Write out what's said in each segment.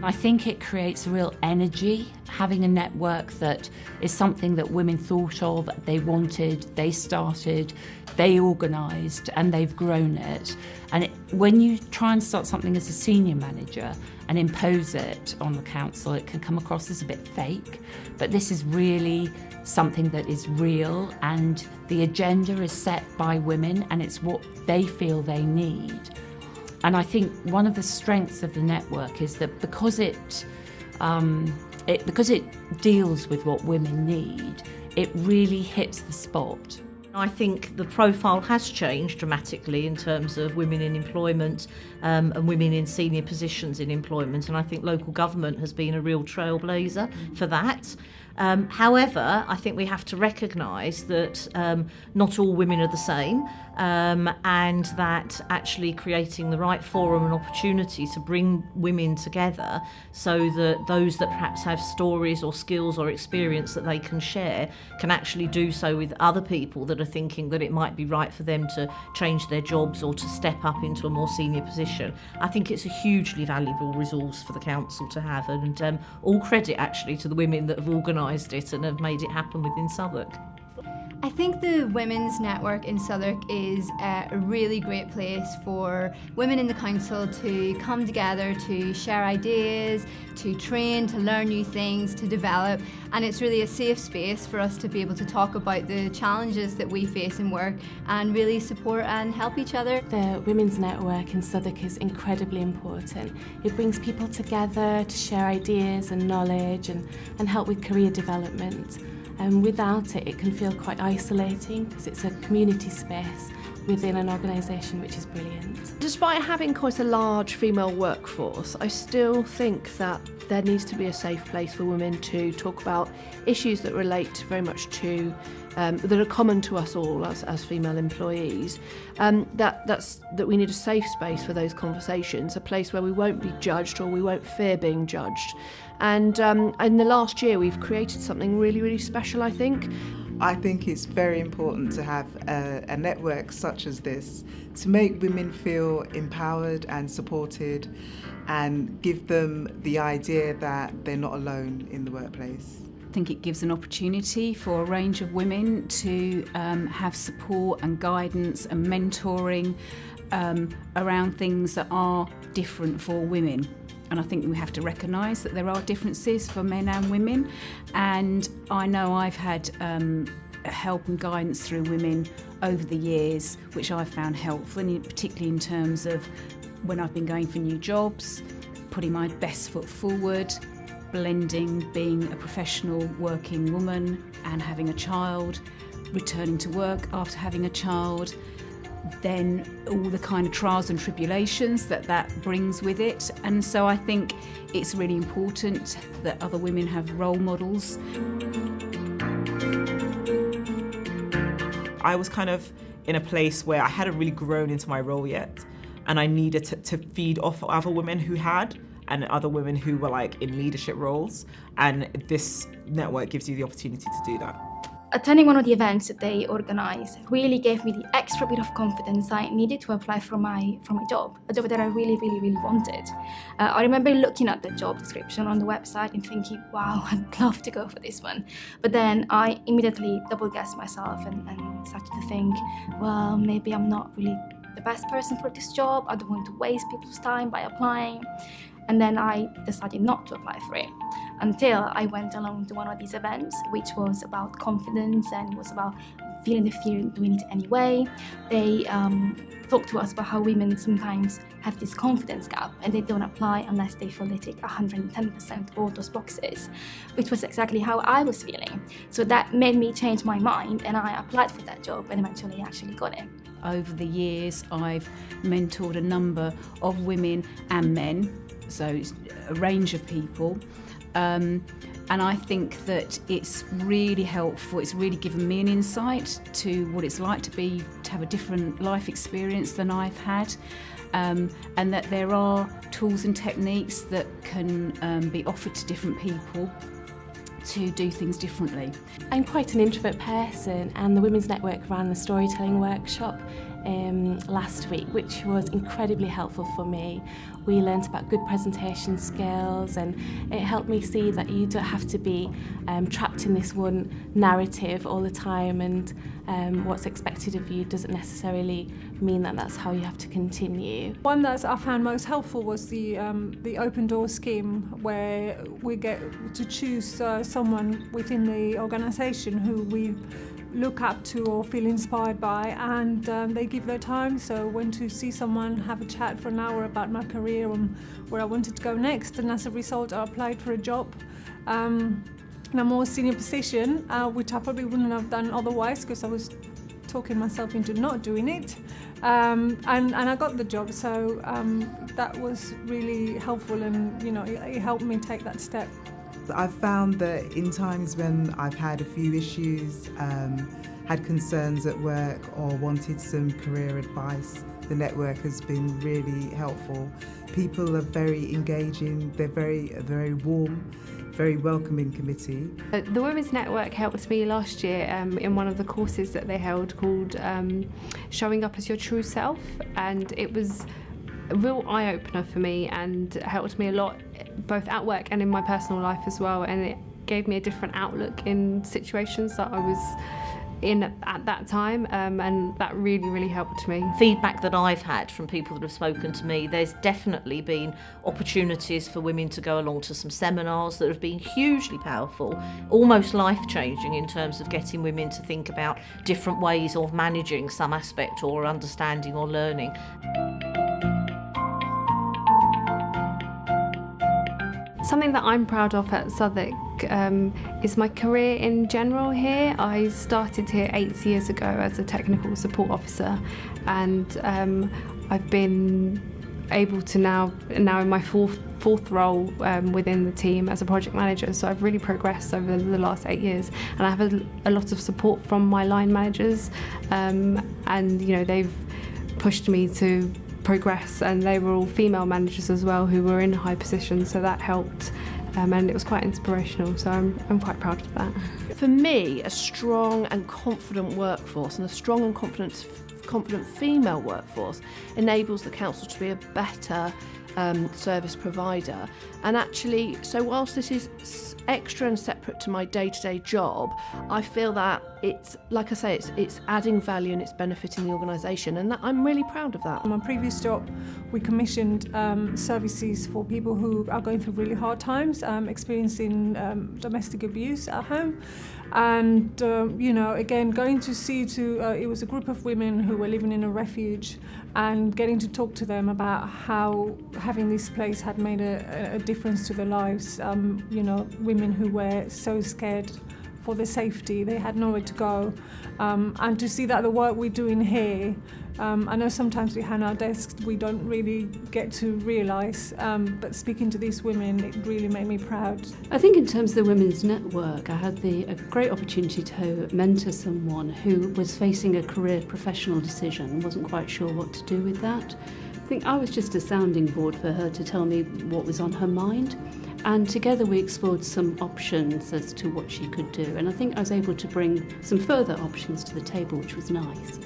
I think it creates a real energy, having a network that is something that women thought of, they wanted, they started, they organised, and they've grown it. And when you try and start something as a senior manager and impose it on the council, it can come across as a bit fake. But this is really something that is real, and the agenda is set by women, and it's what they feel they need. And I think one of the strengths of the network is that because it deals with what women need, it really hits the spot. I think the profile has changed dramatically in terms of women in employment and women in senior positions in employment, and I think local government has been a real trailblazer for that. However, I think we have to recognise that not all women are the same, and that actually creating the right forum and opportunity to bring women together so that those that perhaps have stories or skills or experience that they can share can actually do so with other people that are thinking that it might be right for them to change their jobs or to step up into a more senior position. I think it's a hugely valuable resource for the council to have, and all credit actually to the women that have organised it and have made it happen within Southwark. I think the Women's Network in Southwark is a really great place for women in the council to come together, to share ideas, to train, to learn new things, to develop, and it's really a safe space for us to be able to talk about the challenges that we face in work and really support and help each other. The Women's Network in Southwark is incredibly important. It brings people together to share ideas and knowledge and help with career development. And without it, it can feel quite isolating because it's a community space within an organisation, which is brilliant. Despite having quite a large female workforce, I still think that there needs to be a safe place for women to talk about issues that relate very much to that are common to us all as female employees. That we need a safe space for those conversations, a place where we won't be judged or we won't fear being judged. And in the last year, we've created something really, really special, I think. I think it's very important to have a network such as this to make women feel empowered and supported and give them the idea that they're not alone in the workplace. I think it gives an opportunity for a range of women to have support and guidance and mentoring around things that are different for women. And I think we have to recognise that there are differences for men and women. And I know I've had help and guidance through women over the years, which I've found helpful, and particularly in terms of when I've been going for new jobs, putting my best foot forward, blending being a professional working woman and having a child, returning to work after having a child, then all the kind of trials and tribulations that brings with it. And so I think it's really important that other women have role models. I was kind of in a place where I hadn't really grown into my role yet, and I needed to feed off other women who had, and other women who were like in leadership roles, and this network gives you the opportunity to do that. Attending one of the events that they organised really gave me the extra bit of confidence I needed to apply for my job, a job that I really wanted. I remember looking at the job description on the website and thinking, wow, I'd love to go for this one. But then I immediately double-guessed myself and started to think, well, maybe I'm not really the best person for this job. I don't want to waste people's time by applying. And then I decided not to apply for it until I went along to one of these events, which was about confidence and was about feeling the fear doing it anyway. They talked to us about how women sometimes have this confidence gap and they don't apply unless they feel they tick 110% all those boxes, which was exactly how I was feeling. So that made me change my mind, and I applied for that job and eventually actually got it. Over the years, I've mentored a number of women and men, so it's a range of people. And I think that it's really helpful. It's really given me an insight to what it's like to have a different life experience than I've had, and that there are tools and techniques that can be offered to different people to do things differently. I'm quite an introvert person, and the Women's Network ran the storytelling workshop last week, which was incredibly helpful for me. We learnt about good presentation skills, and it helped me see that you don't have to be trapped in this one narrative all the time, and what's expected of you doesn't necessarily mean that that's how you have to continue. One that I found most helpful was the open door scheme, where we get to choose someone within the organisation who we look up to or feel inspired by, and they give their time. So went to see someone, have a chat for an hour about my career and where I wanted to go next, and as a result I applied for a job in a more senior position, which I probably wouldn't have done otherwise because I was talking myself into not doing it, and I got the job. So that was really helpful, and it helped me take that step. I've found that in times when I've had a few issues, had concerns at work or wanted some career advice, the network has been really helpful. People are very engaging, they're very warm, very welcoming committee. The Women's Network helped me last year in one of the courses that they held called Showing Up as Your True Self, and it was a real eye-opener for me and helped me a lot both at work and in my personal life as well, and it gave me a different outlook in situations that I was in at that time, and that really helped me. Feedback that I've had from people that have spoken to me, there's definitely been opportunities for women to go along to some seminars that have been hugely powerful, almost life-changing in terms of getting women to think about different ways of managing some aspect or understanding or learning. Something that I'm proud of at Southwark is my career in general here. I started here 8 years ago as a technical support officer, and I've been able to now in my fourth role within the team as a project manager. So I've really progressed over the last 8 years, and I have a lot of support from my line managers, and they've pushed me to progress, and they were all female managers as well who were in high positions, so that helped, and it was quite inspirational, so I'm quite proud of that. For me, a strong and confident workforce and a strong and confident female workforce enables the council to be a better service provider. And actually, so whilst this is extra and separate to my day-to-day job, I feel that it's, like I say, it's adding value and it's benefiting the organisation, and that I'm really proud of that. In my previous job, we commissioned services for people who are going through really hard times, experiencing domestic abuse at home. And, again, going to see it was a group of women who were living in a refuge, and getting to talk to them about how having this place had made a difference to their lives. Women who were so scared for their safety, they had nowhere to go. And to see that the work we're doing here, I know sometimes behind our desks we don't really get to realise, but speaking to these women, it really made me proud. I think in terms of the Women's Network, I had a great opportunity to mentor someone who was facing a career professional decision and wasn't quite sure what to do with that. I think I was just a sounding board for her to tell me what was on her mind. And together we explored some options as to what she could do. And I think I was able to bring some further options to the table, which was nice.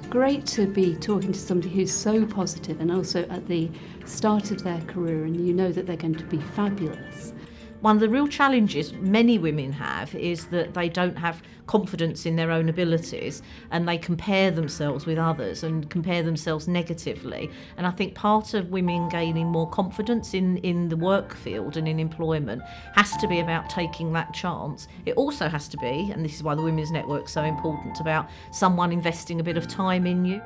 Great to be talking to somebody who's so positive and also at the start of their career, and you know that they're going to be fabulous. One of the real challenges many women have is that they don't have confidence in their own abilities, and they compare themselves with others and compare themselves negatively. And I think part of women gaining more confidence in the work field and in employment has to be about taking that chance. It also has to be, and this is why the Women's Network is so important, about someone investing a bit of time in you.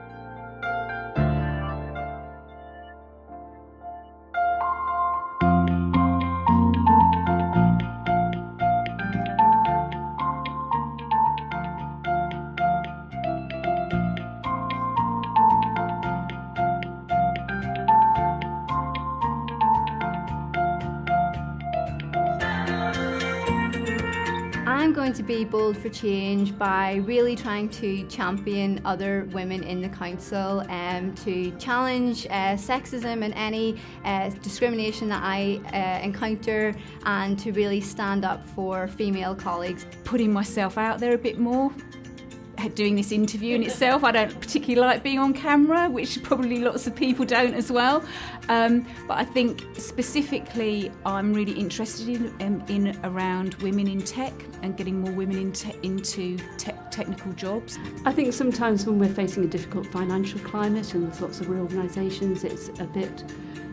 I'm going to be bold for change by really trying to champion other women in the council, to challenge sexism and any discrimination that I encounter, and to really stand up for female colleagues. Putting myself out there a bit more doing this interview in itself. I don't particularly like being on camera, which probably lots of people don't as well. But I think specifically I'm really interested in around women in tech and getting more women into technical jobs. I think sometimes when we're facing a difficult financial climate and there's lots of reorganisations, it's a bit,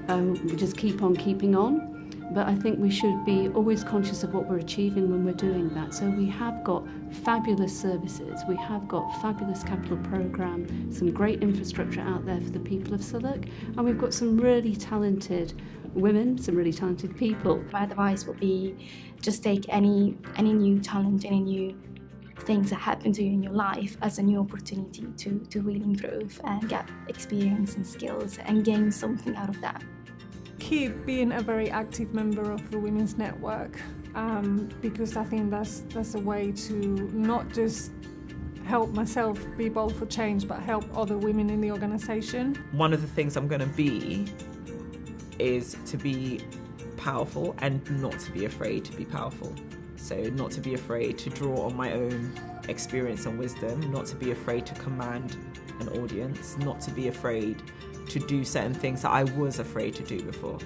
we just keep on keeping on. But I think we should be always conscious of what we're achieving when we're doing that. So we have got fabulous services, we have got fabulous capital programme, some great infrastructure out there for the people of Southwark, and we've got some really talented women, some really talented people. My advice would be just take any new challenge, any new things that happen to you in your life as a new opportunity to really improve and get experience and skills and gain something out of that. Keep being a very active member of the Women's Network, because I think that's a way to not just help myself be bold for change, but help other women in the organisation. One of the things I'm going to be is to be powerful and not to be afraid to be powerful. So not to be afraid to draw on my own experience and wisdom, not to be afraid to command an audience, not to be afraid to do certain things that I was afraid to do before.